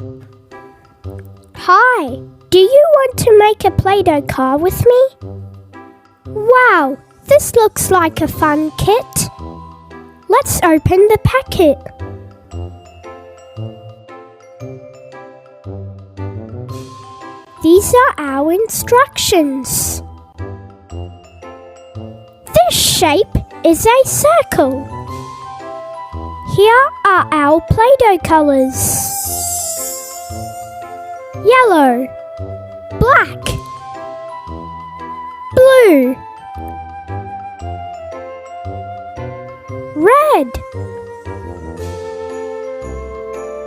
Hi, do you want to make a Play-Doh car with me? Wow, this looks like a fun kit. Let's open the packet. These are our instructions. This shape is a circle. Here are our Play-Doh colors. Yellow, black, blue, red.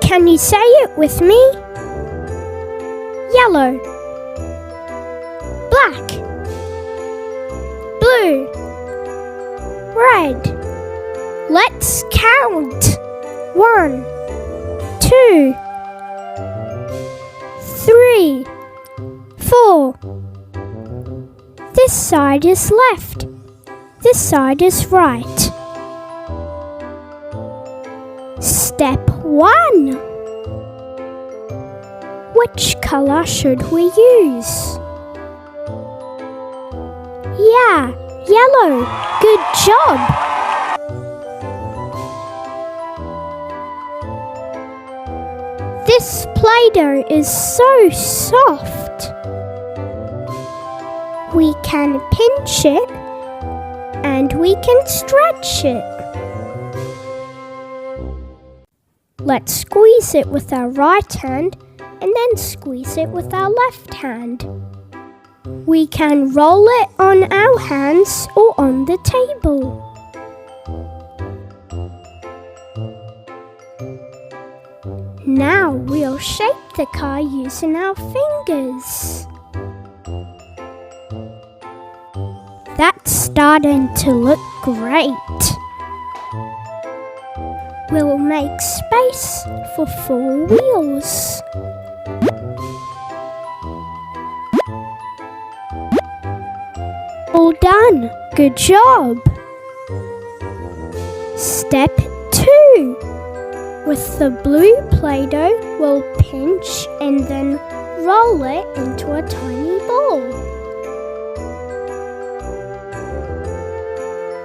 Can you say it with me? Yellow, black, blue, red. Let's count. 1, 2, 3, 4. This side is left. This side is right. Step 1. Which color should we use? Yeah, yellow. Good job. This Play-Doh is so soft. We can pinch it and we can stretch it. Let's squeeze it with our right hand and then squeeze it with our left hand. We can roll it on our hands or on the table. Now we'll shape the car using our fingers. That's starting to look great. We'll make space for 4 wheels. All done. Good job. Step 2. With the blue Play-Doh, we'll pinch and then roll it into a tiny ball.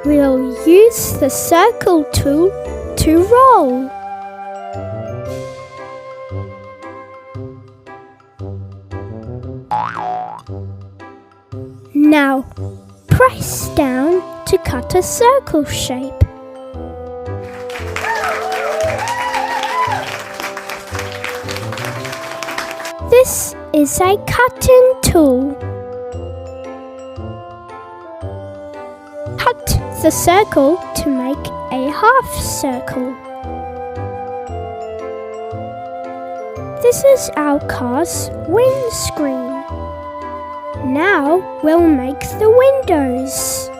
We'll use the circle tool to roll. Now, press down to cut a circle shape. This is a cutting tool. Cut the circle to make a half circle. This is our car's windscreen. Now we'll make the windows.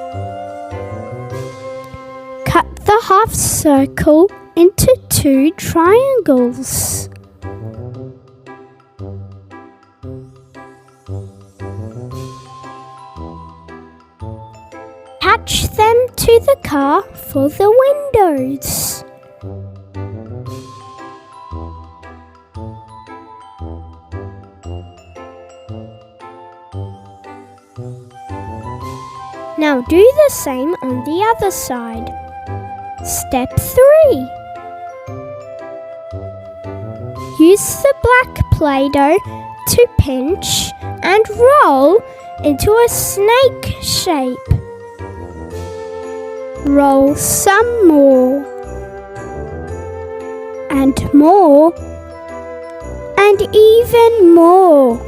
Cut the half circle into 2 triangles. Attach them to the car for the windows. Now do the same on the other side. Step 3. Use the black Play-Doh to pinch and roll into a snake shape. Roll some more, and more, and even more,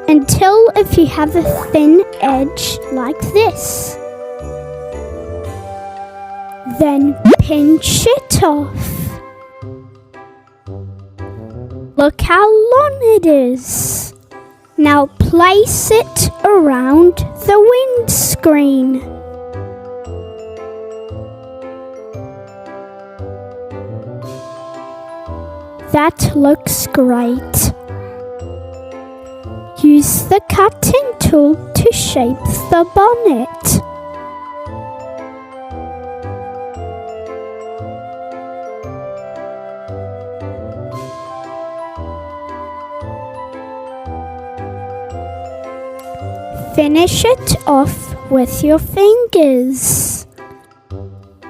until if you have a thin edge like this. Then pinch it off. Look how long it is. Now place it around the windscreen. That looks great. Use the cutting tool to shape the bonnet. Finish it off with your fingers.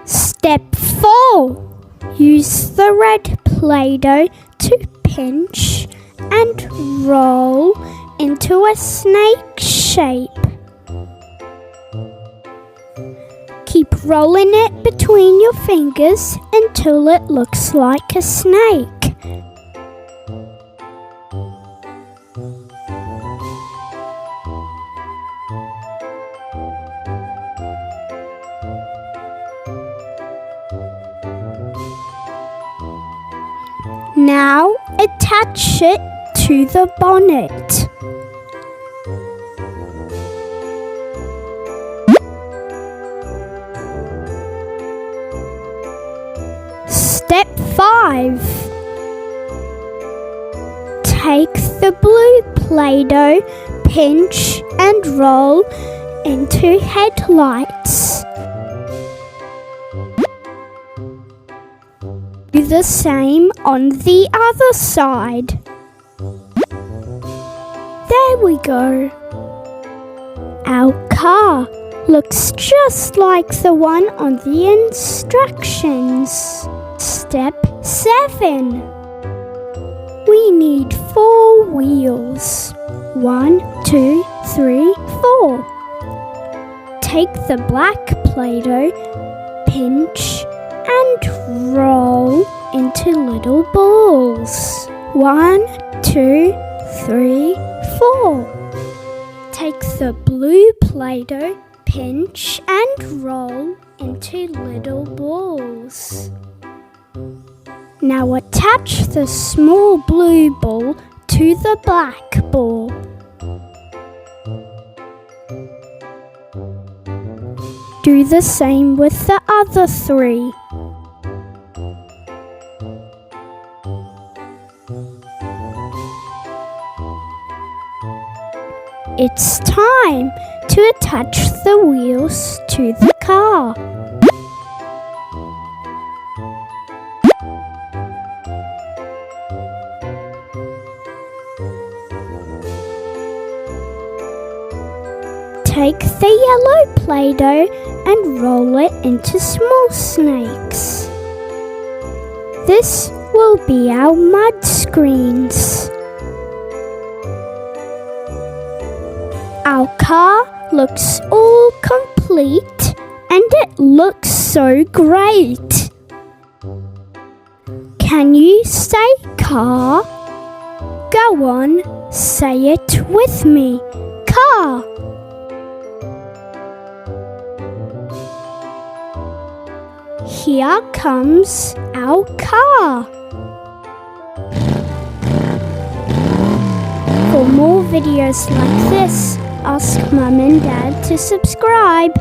Step 4. Use the red Play-Doh to pinch and roll into a snake shape. Keep rolling it between your fingers until it looks like a snake. Now attach it to the bonnet. Step 5. Take the blue Play-Doh, pinch and roll into headlights. Do the same on the other side. There we go. Our car looks just like the one on the instructions. Step 7. We need 4 wheels. 1, 2, 3, 4. Take the black Play-Doh, pinch and roll into little balls. 1, 2, 3, 4. Take the blue Play-Doh, pinch and roll into little balls. Now attach the small blue ball to the black ball. Do the same with the other 3. It's time to attach the wheels to the car. Take the yellow Play-Doh and roll it into small snakes. This will be our mud screens. Our car looks all complete and it looks so great. Can you say car? Go on, say it with me. Car. Here comes our car. For more videos like this, ask Mum and Dad to subscribe.